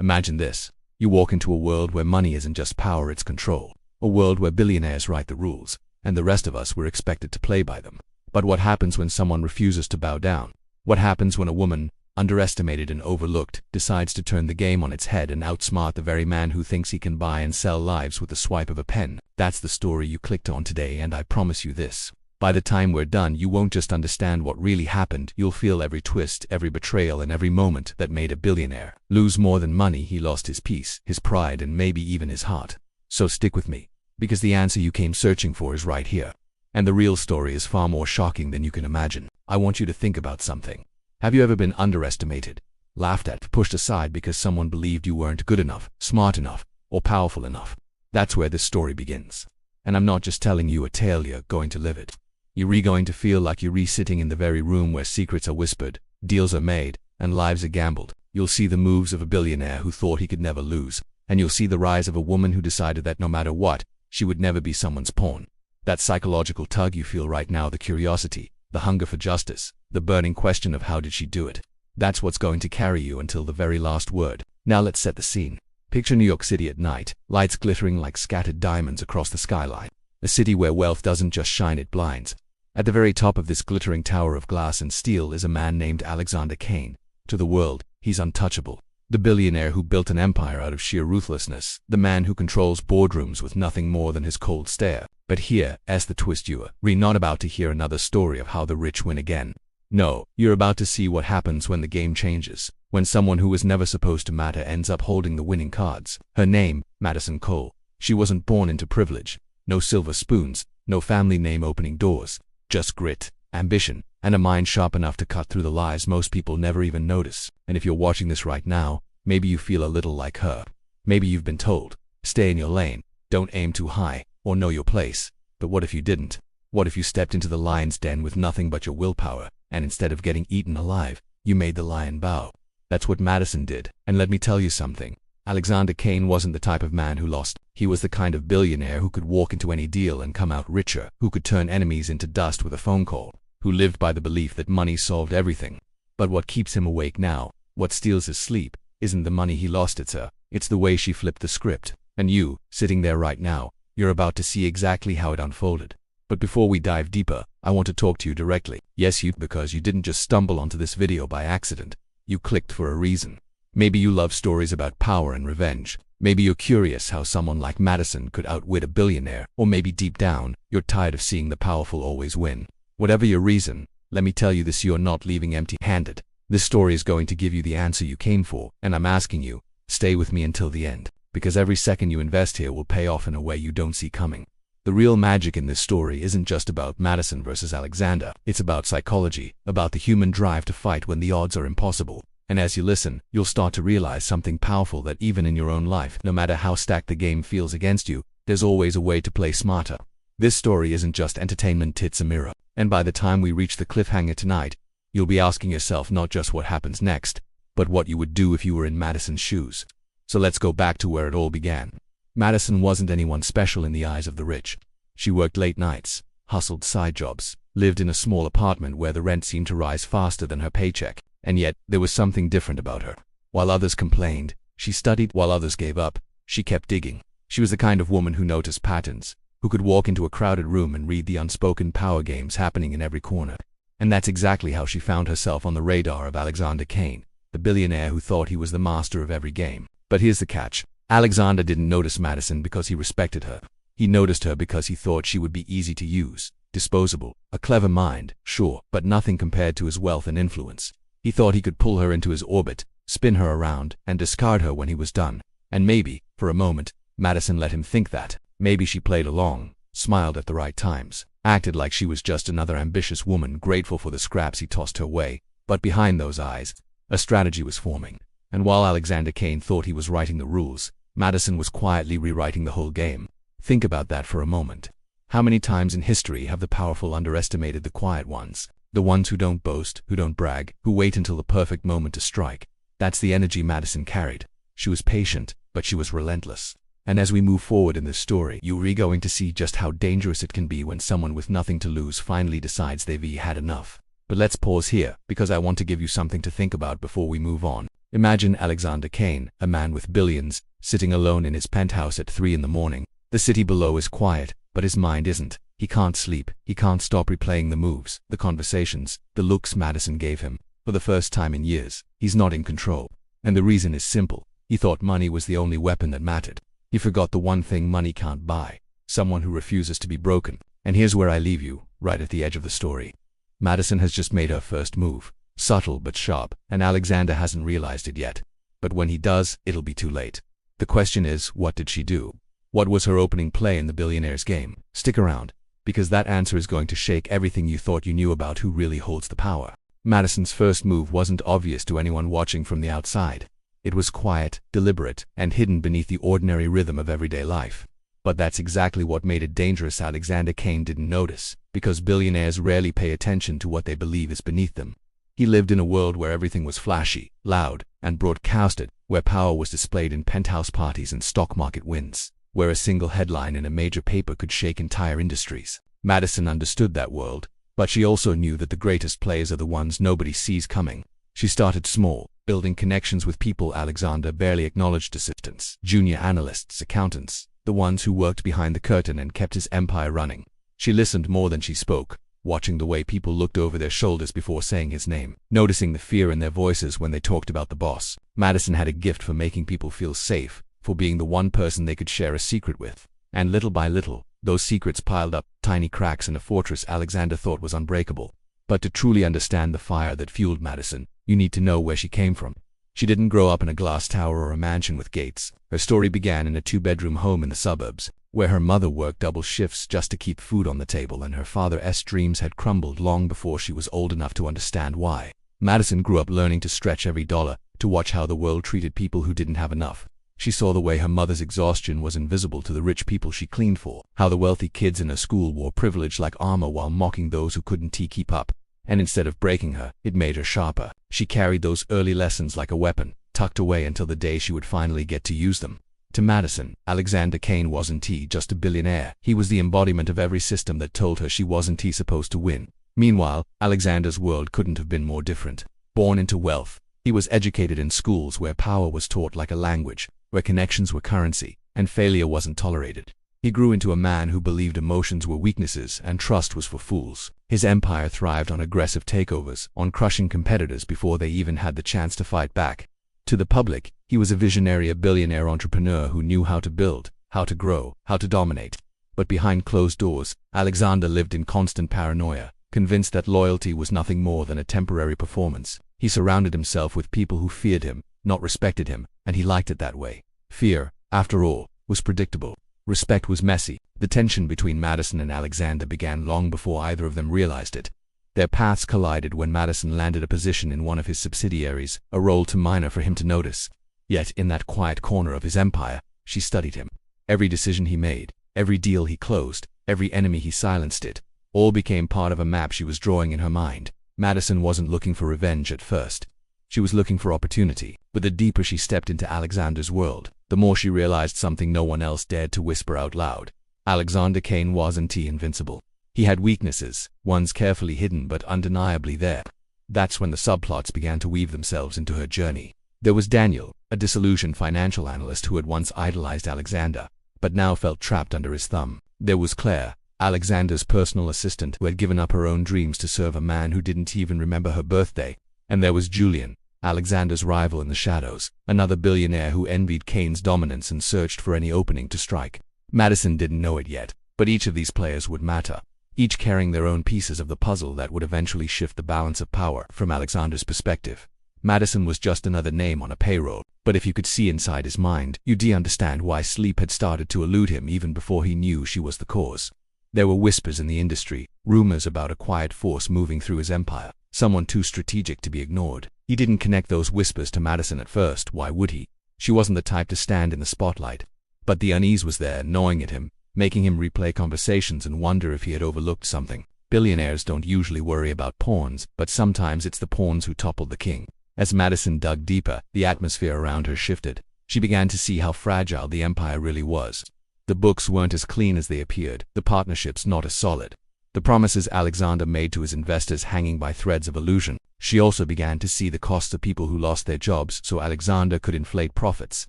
Imagine this. You walk into a world where money isn't just power, it's control. A world where billionaires write the rules, and the rest of us were expected to play by them. But what happens when someone refuses to bow down? What happens when a woman, underestimated and overlooked, decides to turn the game on its head and outsmart the very man who thinks he can buy and sell lives with the swipe of a pen? That's the story you clicked on today, and I promise you this. By the time we're done, you won't just understand what really happened, you'll feel every twist, every betrayal, and every moment that made a billionaire lose more than money. He lost his peace, his pride, and maybe even his heart. So stick with me, because the answer you came searching for is right here. And the real story is far more shocking than you can imagine. I want you to think about something. Have you ever been underestimated, laughed at, pushed aside because someone believed you weren't good enough, smart enough, or powerful enough? That's where this story begins. And I'm not just telling you a tale, you're going to live it. You're going to feel like you're sitting in the very room where secrets are whispered, deals are made, and lives are gambled. You'll see the moves of a billionaire who thought he could never lose, and you'll see the rise of a woman who decided that no matter what, she would never be someone's pawn. That psychological tug you feel right now, the curiosity, the hunger for justice, the burning question of how did she do it? That's what's going to carry you until the very last word. Now let's set the scene. Picture New York City at night, lights glittering like scattered diamonds across the skyline. A city where wealth doesn't just shine, it blinds. At the very top of this glittering tower of glass and steel is a man named Alexander Kane. To the world, he's untouchable. The billionaire who built an empire out of sheer ruthlessness. The man who controls boardrooms with nothing more than his cold stare. But here, as the twist, you are not about to hear another story of how the rich win again. No, you're about to see what happens when the game changes. When someone who was never supposed to matter ends up holding the winning cards. Her name, Madison Cole. She wasn't born into privilege. No silver spoons, no family name opening doors. Just grit, ambition, and a mind sharp enough to cut through the lies most people never even notice. And if you're watching this right now, maybe you feel a little like her. Maybe you've been told, stay in your lane, don't aim too high, or know your place. But what if you didn't? What if you stepped into the lion's den with nothing but your willpower, and instead of getting eaten alive, you made the lion bow? That's what Madison did. And let me tell you something. Alexander Kane wasn't the type of man who lost. He was the kind of billionaire who could walk into any deal and come out richer, who could turn enemies into dust with a phone call, who lived by the belief that money solved everything. But what keeps him awake now, what steals his sleep, isn't the money he lost, it's the way she flipped the script. And you, sitting there right now, you're about to see exactly how it unfolded. But before we dive deeper, I want to talk to you directly. Yes, because you didn't just stumble onto this video by accident. You clicked for a reason. Maybe you love stories about power and revenge. Maybe you're curious how someone like Madison could outwit a billionaire. Or maybe deep down, you're tired of seeing the powerful always win. Whatever your reason, let me tell you this, you're not leaving empty-handed. This story is going to give you the answer you came for, and I'm asking you, stay with me until the end, because every second you invest here will pay off in a way you don't see coming. The real magic in this story isn't just about Madison versus Alexander. It's about psychology, about the human drive to fight when the odds are impossible. And as you listen, you'll start to realize something powerful, that even in your own life, no matter how stacked the game feels against you, there's always a way to play smarter. This story isn't just entertainment, it's a mirror. And by the time we reach the cliffhanger tonight, you'll be asking yourself not just what happens next, but what you would do if you were in Madison's shoes. So let's go back to where it all began. Madison wasn't anyone special in the eyes of the rich. She worked late nights, hustled side jobs, lived in a small apartment where the rent seemed to rise faster than her paycheck. And yet, there was something different about her. While others complained, she studied. While others gave up, she kept digging. She was the kind of woman who noticed patterns, who could walk into a crowded room and read the unspoken power games happening in every corner. And that's exactly how she found herself on the radar of Alexander Kane, the billionaire who thought he was the master of every game. But here's the catch. Alexander didn't notice Madison because he respected her. He noticed her because he thought she would be easy to use, disposable, a clever mind, sure, but nothing compared to his wealth and influence. He thought he could pull her into his orbit, spin her around, and discard her when he was done. And maybe, for a moment, Madison let him think that. Maybe she played along, smiled at the right times, acted like she was just another ambitious woman grateful for the scraps he tossed her way. But behind those eyes, a strategy was forming. And while Alexander Kane thought he was writing the rules, Madison was quietly rewriting the whole game. Think about that for a moment. How many times in history have the powerful underestimated the quiet ones? The ones who don't boast, who don't brag, who wait until the perfect moment to strike. That's the energy Madison carried. She was patient, but she was relentless. And as we move forward in this story, you're going to see just how dangerous it can be when someone with nothing to lose finally decides they've had enough. But let's pause here, because I want to give you something to think about before we move on. Imagine Alexander Kane, a man with billions, sitting alone in his penthouse at 3 in the morning. The city below is quiet, but his mind isn't. He can't sleep. He can't stop replaying the moves, the conversations, the looks Madison gave him. For the first time in years, he's not in control. And the reason is simple. He thought money was the only weapon that mattered. He forgot the one thing money can't buy: someone who refuses to be broken. And here's where I leave you, right at the edge of the story. Madison has just made her first move. Subtle but sharp, and Alexander hasn't realized it yet. But when he does, it'll be too late. The question is, what did she do? What was her opening play in the Billionaires game? Stick around, because that answer is going to shake everything you thought you knew about who really holds the power. Madison's first move wasn't obvious to anyone watching from the outside. It was quiet, deliberate, and hidden beneath the ordinary rhythm of everyday life. But that's exactly what made it dangerous. Alexander Kane didn't notice, because billionaires rarely pay attention to what they believe is beneath them. He lived in a world where everything was flashy, loud, and broadcasted, where power was displayed in penthouse parties and stock market wins, where a single headline in a major paper could shake entire industries. Madison understood that world, but she also knew that the greatest players are the ones nobody sees coming. She started small, building connections with people Alexander barely acknowledged: assistants, junior analysts, accountants, the ones who worked behind the curtain and kept his empire running. She listened more than she spoke, watching the way people looked over their shoulders before saying his name, noticing the fear in their voices when they talked about the boss. Madison had a gift for making people feel safe, for being the one person they could share a secret with. And little by little, those secrets piled up, tiny cracks in a fortress Alexander thought was unbreakable. But to truly understand the fire that fueled Madison, you need to know where she came from. She didn't grow up in a glass tower or a mansion with gates. Her story began in a 2-bedroom home in the suburbs, where her mother worked double shifts just to keep food on the table, and her father's dreams had crumbled long before she was old enough to understand why. Madison grew up learning to stretch every dollar, to watch how the world treated people who didn't have enough. She saw the way her mother's exhaustion was invisible to the rich people she cleaned for, how the wealthy kids in her school wore privilege like armor while mocking those who couldn't keep up. And instead of breaking her, it made her sharper. She carried those early lessons like a weapon, tucked away until the day she would finally get to use them. To Madison, Alexander Kane wasn't just a billionaire. He was the embodiment of every system that told her she wasn't supposed to win. Meanwhile, Alexander's world couldn't have been more different. Born into wealth, he was educated in schools where power was taught like a language, where connections were currency, and failure wasn't tolerated. He grew into a man who believed emotions were weaknesses and trust was for fools. His empire thrived on aggressive takeovers, on crushing competitors before they even had the chance to fight back. To the public, he was a visionary, a billionaire entrepreneur who knew how to build, how to grow, how to dominate. But behind closed doors, Alexander lived in constant paranoia, convinced that loyalty was nothing more than a temporary performance. He surrounded himself with people who feared him, not respected him, and he liked it that way. Fear, after all, was predictable. Respect was messy. The tension between Madison and Alexander began long before either of them realized it. Their paths collided when Madison landed a position in one of his subsidiaries, a role too minor for him to notice. Yet in that quiet corner of his empire, she studied him. Every decision he made, every deal he closed, every enemy he silenced, it all became part of a map she was drawing in her mind. Madison wasn't looking for revenge at first. She was looking for opportunity. But the deeper she stepped into Alexander's world, the more she realized something no one else dared to whisper out loud. Alexander Kane wasn't invincible. He had weaknesses, ones carefully hidden but undeniably there. That's when the subplots began to weave themselves into her journey. There was Daniel, a disillusioned financial analyst who had once idolized Alexander, but now felt trapped under his thumb. There was Claire, Alexander's personal assistant, who had given up her own dreams to serve a man who didn't even remember her birthday. And there was Julian, Alexander's rival in the shadows, another billionaire who envied Kane's dominance and searched for any opening to strike. Madison didn't know it yet, but each of these players would matter, each carrying their own pieces of the puzzle that would eventually shift the balance of power. From Alexander's perspective, Madison was just another name on a payroll, but if you could see inside his mind, you'd understand why sleep had started to elude him even before he knew she was the cause. There were whispers in the industry, rumors about a quiet force moving through his empire, someone too strategic to be ignored. He didn't connect those whispers to Madison at first. Why would he? She wasn't the type to stand in the spotlight. But the unease was there, gnawing at him, making him replay conversations and wonder if he had overlooked something. Billionaires don't usually worry about pawns, but sometimes it's the pawns who topple the king. As Madison dug deeper, the atmosphere around her shifted. She began to see how fragile the empire really was. The books weren't as clean as they appeared, the partnerships not as solid. The promises Alexander made to his investors hanging by threads of illusion. She also began to see the costs of people who lost their jobs so Alexander could inflate profits.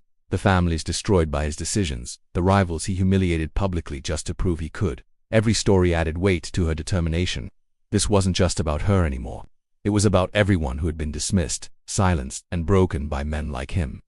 The families destroyed by his decisions, the rivals he humiliated publicly just to prove he could. Every story added weight to her determination. This wasn't just about her anymore. It was about everyone who had been dismissed, silenced, and broken by men like him.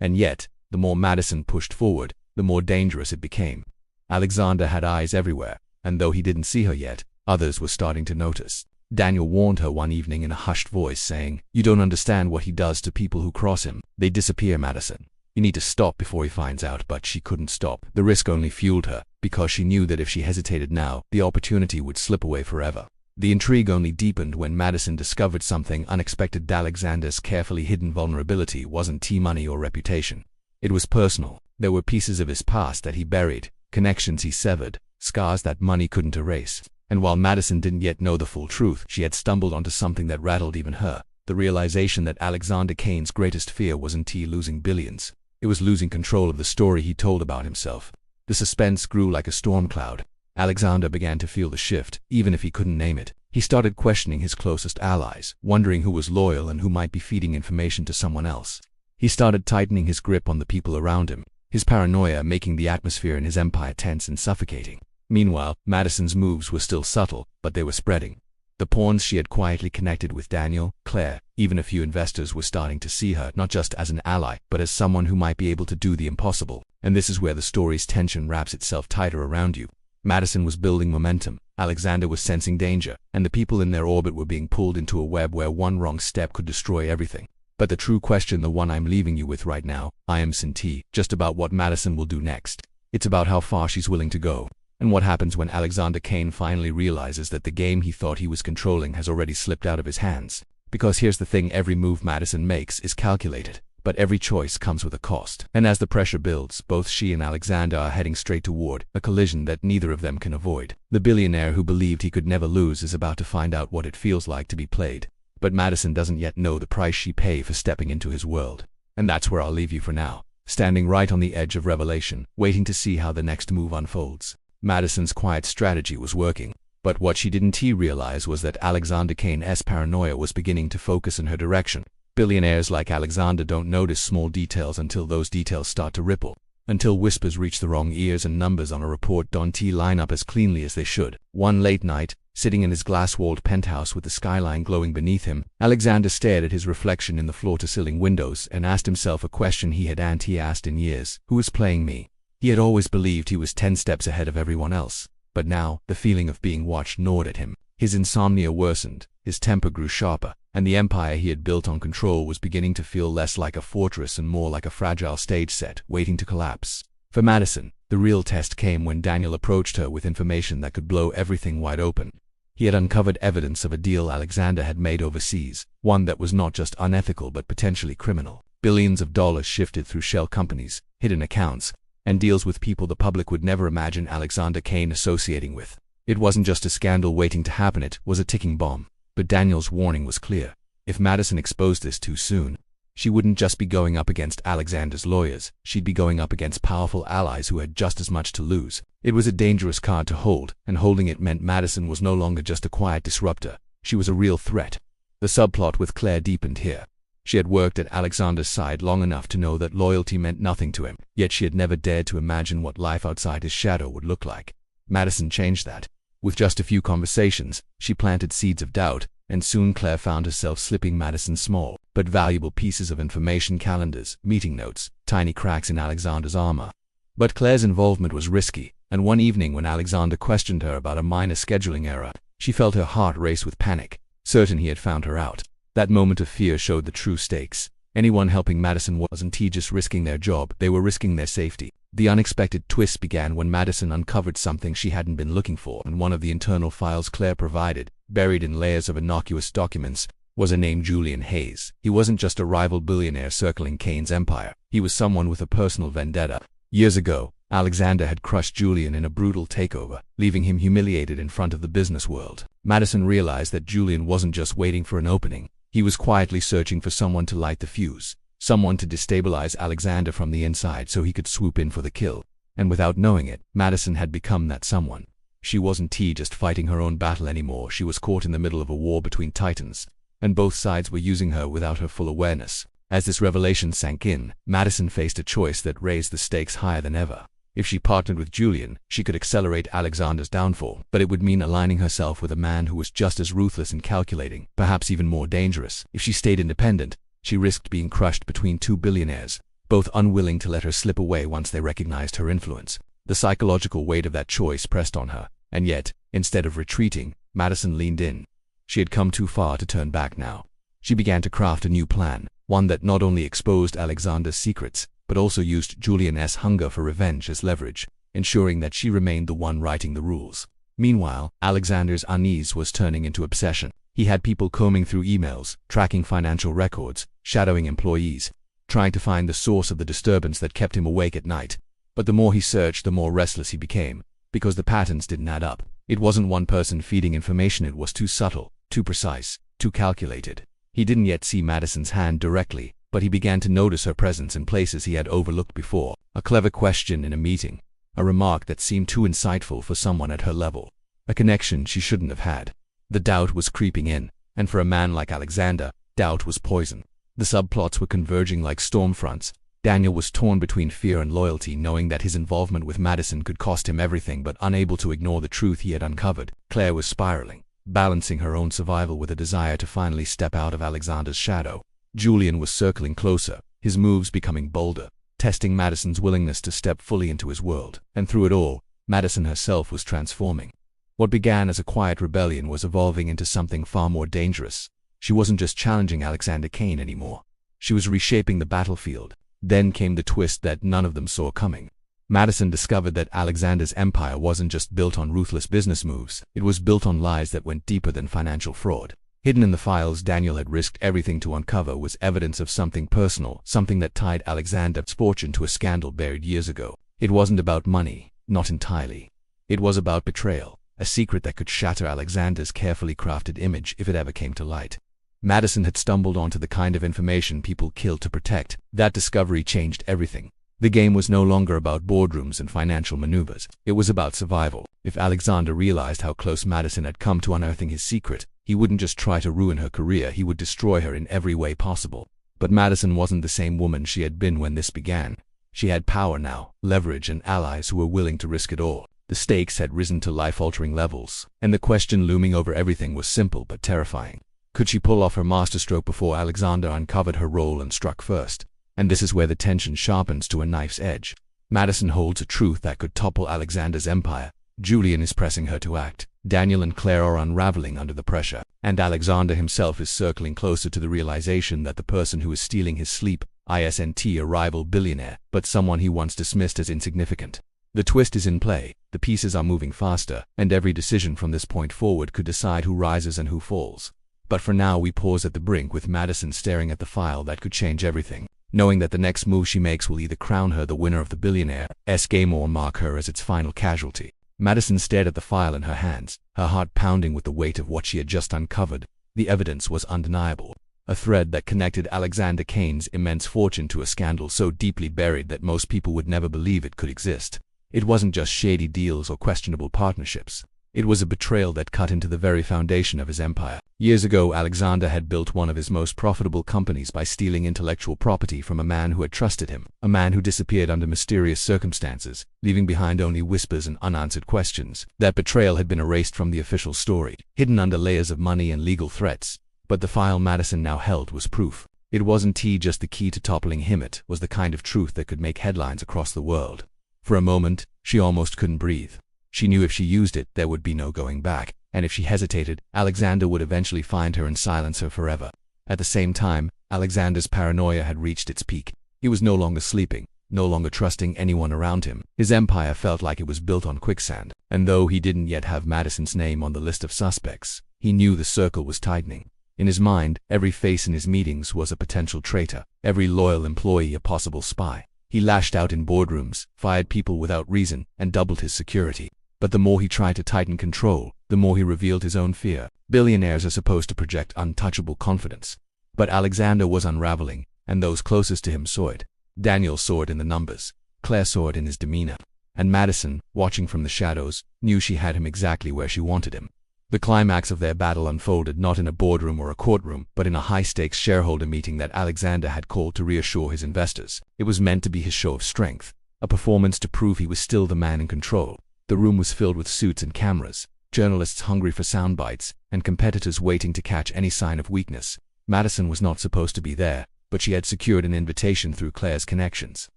And yet, the more Madison pushed forward, the more dangerous it became. Alexander had eyes everywhere, and though he didn't see her yet, others were starting to notice. Daniel warned her one evening in a hushed voice, saying, "You don't understand what he does to people who cross him. They disappear, Madison. You need to stop before he finds out." But she couldn't stop. The risk only fueled her, because she knew that if she hesitated now, the opportunity would slip away forever. The intrigue only deepened when Madison discovered something unexpected. Alexander's carefully hidden vulnerability wasn't T-money or reputation. It was personal. There were pieces of his past that he buried, connections he severed, scars that money couldn't erase. And while Madison didn't yet know the full truth, she had stumbled onto something that rattled even her. The realization that Alexander Kane's greatest fear wasn't losing billions. It was losing control of the story he told about himself. The suspense grew like a storm cloud. Alexander began to feel the shift, even if he couldn't name it. He started questioning his closest allies, wondering who was loyal and who might be feeding information to someone else. He started tightening his grip on the people around him, his paranoia making the atmosphere in his empire tense and suffocating. Meanwhile, Madison's moves were still subtle, but they were spreading. The pawns she had quietly connected with Daniel, Claire, even a few investors were starting to see her not just as an ally, but as someone who might be able to do the impossible. And this is where the story's tension wraps itself tighter around you. Madison was building momentum, Alexander was sensing danger, and the people in their orbit were being pulled into a web where one wrong step could destroy everything. But the true question, the one I'm leaving you with right now, I am just about what Madison will do next. It's about how far she's willing to go. And what happens when Alexander Kane finally realizes that the game he thought he was controlling has already slipped out of his hands. Because here's the thing, every move Madison makes is calculated, but every choice comes with a cost. And as the pressure builds, both she and Alexander are heading straight toward a collision that neither of them can avoid. The billionaire who believed he could never lose is about to find out what it feels like to be played. But Madison doesn't yet know the price she paid for stepping into his world. And that's where I'll leave you for now, standing right on the edge of revelation, waiting to see how the next move unfolds. Madison's quiet strategy was working, but what she didn't realize was that Alexander Kane's paranoia was beginning to focus in her direction. Billionaires like Alexander don't notice small details until those details start to ripple, until whispers reach the wrong ears and numbers on a report don't line up as cleanly as they should. One late night, sitting in his glass-walled penthouse with the skyline glowing beneath him, Alexander stared at his reflection in the floor-to-ceiling windows and asked himself a question he hadn't asked in years. Who was playing me? He had always believed he was 10 steps ahead of everyone else, but now, the feeling of being watched gnawed at him. His insomnia worsened, his temper grew sharper, and the empire he had built on control was beginning to feel less like a fortress and more like a fragile stage set, waiting to collapse. For Madison, the real test came when Daniel approached her with information that could blow everything wide open. He had uncovered evidence of a deal Alexander had made overseas, one that was not just unethical but potentially criminal. Billions of dollars shifted through shell companies, hidden accounts, and deals with people the public would never imagine Alexander Kane associating with. It wasn't just a scandal waiting to happen, it was a ticking bomb. But Daniel's warning was clear. If Madison exposed this too soon, she wouldn't just be going up against Alexander's lawyers, she'd be going up against powerful allies who had just as much to lose. It was a dangerous card to hold, and holding it meant Madison was no longer just a quiet disruptor, she was a real threat. The subplot with Claire deepened here. She had worked at Alexander's side long enough to know that loyalty meant nothing to him, yet she had never dared to imagine what life outside his shadow would look like. Madison changed that. With just a few conversations, she planted seeds of doubt, and soon Claire found herself slipping Madison small, but valuable pieces of information: calendars, meeting notes, tiny cracks in Alexander's armor. But Claire's involvement was risky, and one evening when Alexander questioned her about a minor scheduling error, she felt her heart race with panic, certain he had found her out. That moment of fear showed the true stakes. Anyone helping Madison wasn't just risking their job, they were risking their safety. The unexpected twist began when Madison uncovered something she hadn't been looking for, and one of the internal files Claire provided, buried in layers of innocuous documents, was a name: Julian Hayes. He wasn't just a rival billionaire circling Kane's empire, he was someone with a personal vendetta. Years ago, Alexander had crushed Julian in a brutal takeover, leaving him humiliated in front of the business world. Madison realized that Julian wasn't just waiting for an opening. He was quietly searching for someone to light the fuse, someone to destabilize Alexander from the inside so he could swoop in for the kill. And without knowing it, Madison had become that someone. She wasn't just fighting her own battle anymore, she was caught in the middle of a war between titans. and both sides were using her without her full awareness. As this revelation sank in, Madison faced a choice that raised the stakes higher than ever. If she partnered with Julian, she could accelerate Alexander's downfall, but it would mean aligning herself with a man who was just as ruthless and calculating, perhaps even more dangerous. If she stayed independent, she risked being crushed between two billionaires, both unwilling to let her slip away once they recognized her influence. The psychological weight of that choice pressed on her, and yet, instead of retreating, Madison leaned in. She had come too far to turn back now. She began to craft a new plan, one that not only exposed Alexander's secrets, but also used Julian's hunger for revenge as leverage, ensuring that she remained the one writing the rules. Meanwhile, Alexander's unease was turning into obsession. He had people combing through emails, tracking financial records, shadowing employees, trying to find the source of the disturbance that kept him awake at night. But the more he searched, the more restless he became, because the patterns didn't add up. It wasn't one person feeding information, it was too subtle, too precise, too calculated. He didn't yet see Madison's hand directly, but he began to notice her presence in places he had overlooked before. A clever question in a meeting, a remark that seemed too insightful for someone at her level, a connection she shouldn't have had. The doubt was creeping in, and for a man like Alexander, doubt was poison. The subplots were converging like storm fronts. Daniel was torn between fear and loyalty, knowing that his involvement with Madison could cost him everything, but unable to ignore the truth he had uncovered. Claire was spiraling, balancing her own survival with a desire to finally step out of Alexander's shadow. Julian was circling closer, his moves becoming bolder, testing Madison's willingness to step fully into his world. And through it all, Madison herself was transforming. What began as a quiet rebellion was evolving into something far more dangerous. She wasn't just challenging Alexander Kane anymore. She was reshaping the battlefield. Then came the twist that none of them saw coming. Madison discovered that Alexander's empire wasn't just built on ruthless business moves, it was built on lies that went deeper than financial fraud. Hidden in the files Daniel had risked everything to uncover was evidence of something personal, something that tied Alexander's fortune to a scandal buried years ago. It wasn't about money, not entirely. It was about betrayal, a secret that could shatter Alexander's carefully crafted image if it ever came to light. Madison had stumbled onto the kind of information people killed to protect. That discovery changed everything. The game was no longer about boardrooms and financial maneuvers. It was about survival. If Alexander realized how close Madison had come to unearthing his secret, he wouldn't just try to ruin her career, he would destroy her in every way possible. But Madison wasn't the same woman she had been when this began. She had power now, leverage, and allies who were willing to risk it all. The stakes had risen to life-altering levels, and the question looming over everything was simple but terrifying. Could she pull off her masterstroke before Alexander uncovered her role and struck first? And this is where the tension sharpens to a knife's edge. Madison holds a truth that could topple Alexander's empire. Julian is pressing her to act. Daniel and Claire are unraveling under the pressure. And Alexander himself is circling closer to the realization that the person who is stealing his sleep isn't a rival billionaire, but someone he once dismissed as insignificant. The twist is in play, the pieces are moving faster, and every decision from this point forward could decide who rises and who falls. But for now we pause at the brink, with Madison staring at the file that could change everything, knowing that the next move she makes will either crown her the winner of the Billionaire's game or mark her as its final casualty. Madison stared at the file in her hands, her heart pounding with the weight of what she had just uncovered. The evidence was undeniable. A thread that connected Alexander Kane's immense fortune to a scandal so deeply buried that most people would never believe it could exist. It wasn't just shady deals or questionable partnerships. It was a betrayal that cut into the very foundation of his empire. Years ago, Alexander had built one of his most profitable companies by stealing intellectual property from a man who had trusted him, a man who disappeared under mysterious circumstances, leaving behind only whispers and unanswered questions. That betrayal had been erased from the official story, hidden under layers of money and legal threats. But the file Madison now held was proof. It wasn't just the key to toppling him, it was the kind of truth that could make headlines across the world. For a moment, she almost couldn't breathe. She knew if she used it, there would be no going back, and if she hesitated, Alexander would eventually find her and silence her forever. At the same time, Alexander's paranoia had reached its peak. He was no longer sleeping, no longer trusting anyone around him. His empire felt like it was built on quicksand, and though he didn't yet have Madison's name on the list of suspects, he knew the circle was tightening. In his mind, every face in his meetings was a potential traitor, every loyal employee a possible spy. He lashed out in boardrooms, fired people without reason, and doubled his security. But the more he tried to tighten control, the more he revealed his own fear. Billionaires are supposed to project untouchable confidence. But Alexander was unraveling, and those closest to him saw it. Daniel saw it in the numbers. Claire saw it in his demeanor. And Madison, watching from the shadows, knew she had him exactly where she wanted him. The climax of their battle unfolded not in a boardroom or a courtroom, but in a high-stakes shareholder meeting that Alexander had called to reassure his investors. It was meant to be his show of strength, a performance to prove he was still the man in control. The room was filled with suits and cameras, journalists hungry for sound bites, and competitors waiting to catch any sign of weakness. Madison was not supposed to be there, but she had secured an invitation through Claire's connections,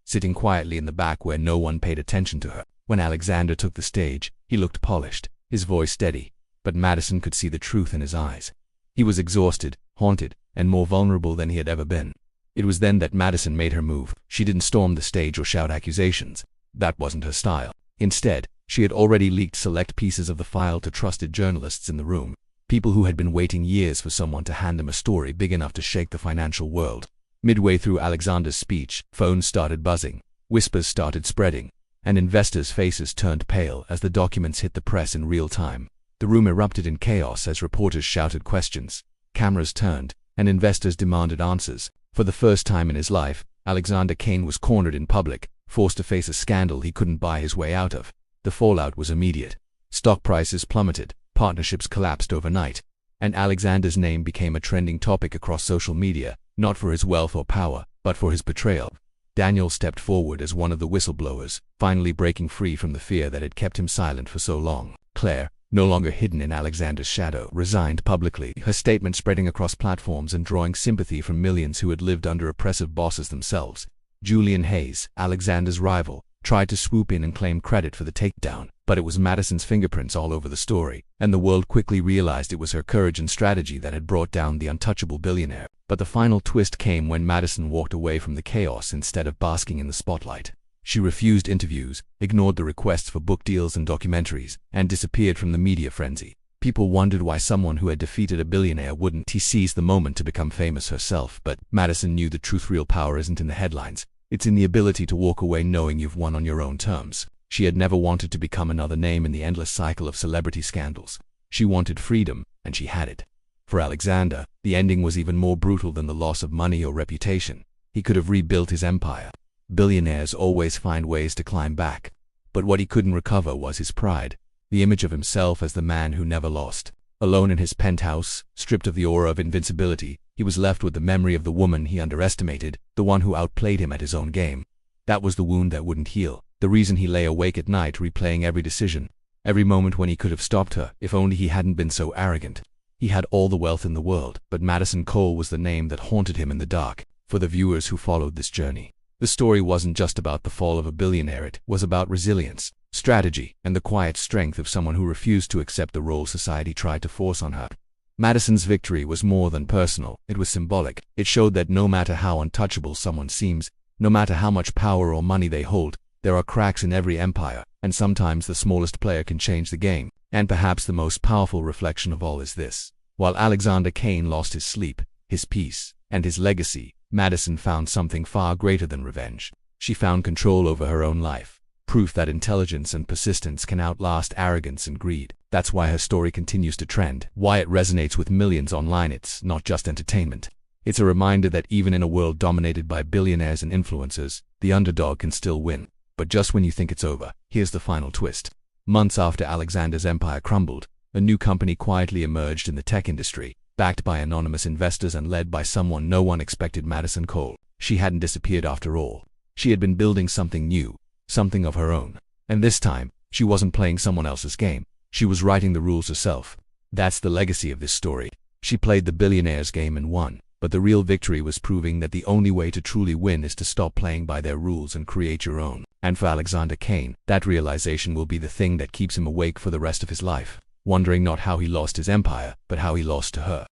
sitting quietly in the back where no one paid attention to her. When Alexander took the stage, he looked polished, his voice steady, but Madison could see the truth in his eyes. He was exhausted, haunted, and more vulnerable than he had ever been. It was then that Madison made her move. She didn't storm the stage or shout accusations. That wasn't her style. Instead, she had already leaked select pieces of the file to trusted journalists in the room, people who had been waiting years for someone to hand them a story big enough to shake the financial world. Midway through Alexander's speech, phones started buzzing, whispers started spreading, and investors' faces turned pale as the documents hit the press in real time. The room erupted in chaos as reporters shouted questions, cameras turned, and investors demanded answers. For the first time in his life, Alexander Kane was cornered in public, forced to face a scandal he couldn't buy his way out of. The fallout was immediate. Stock prices plummeted, partnerships collapsed overnight, and Alexander's name became a trending topic across social media, not for his wealth or power, but for his betrayal. Daniel stepped forward as one of the whistleblowers, finally breaking free from the fear that had kept him silent for so long. Claire, no longer hidden in Alexander's shadow, resigned publicly, her statement spreading across platforms and drawing sympathy from millions who had lived under oppressive bosses themselves. Julian Hayes, Alexander's rival, tried to swoop in and claim credit for the takedown, but it was Madison's fingerprints all over the story, and the world quickly realized it was her courage and strategy that had brought down the untouchable billionaire. But the final twist came when Madison walked away from the chaos instead of basking in the spotlight. She refused interviews, ignored the requests for book deals and documentaries, and disappeared from the media frenzy. People wondered why someone who had defeated a billionaire wouldn't seize the moment to become famous herself, but Madison knew the truth. Real power isn't in the headlines. It's in the ability to walk away knowing you've won on your own terms. She had never wanted to become another name in the endless cycle of celebrity scandals. She wanted freedom, and she had it. For Alexander, the ending was even more brutal than the loss of money or reputation. He could have rebuilt his empire. Billionaires always find ways to climb back. But what he couldn't recover was his pride, the image of himself as the man who never lost. Alone in his penthouse, stripped of the aura of invincibility, he was left with the memory of the woman he underestimated, the one who outplayed him at his own game. That was the wound that wouldn't heal, the reason he lay awake at night replaying every decision, every moment when he could have stopped her, if only he hadn't been so arrogant. He had all the wealth in the world, but Madison Cole was the name that haunted him in the dark. For the viewers who followed this journey, the story wasn't just about the fall of a billionaire, it was about resilience, strategy, and the quiet strength of someone who refused to accept the role society tried to force on her. Madison's victory was more than personal, it was symbolic. It showed that no matter how untouchable someone seems, no matter how much power or money they hold, there are cracks in every empire, and sometimes the smallest player can change the game. And perhaps the most powerful reflection of all is this: while Alexander Kane lost his sleep, his peace, and his legacy, Madison found something far greater than revenge. She found control over her own life, proof that intelligence and persistence can outlast arrogance and greed. That's why her story continues to trend, why it resonates with millions online. It's not just entertainment. It's a reminder that even in a world dominated by billionaires and influencers, the underdog can still win. But just when you think it's over, here's the final twist. Months after Alexander's empire crumbled, a new company quietly emerged in the tech industry, backed by anonymous investors and led by someone no one expected: Madison Cole. She hadn't disappeared after all. She had been building something new, something of her own. And this time, she wasn't playing someone else's game. She was writing the rules herself. That's the legacy of this story. She played the billionaire's game and won. But the real victory was proving that the only way to truly win is to stop playing by their rules and create your own. And for Alexander Kane, that realization will be the thing that keeps him awake for the rest of his life, wondering not how he lost his empire, but how he lost to her.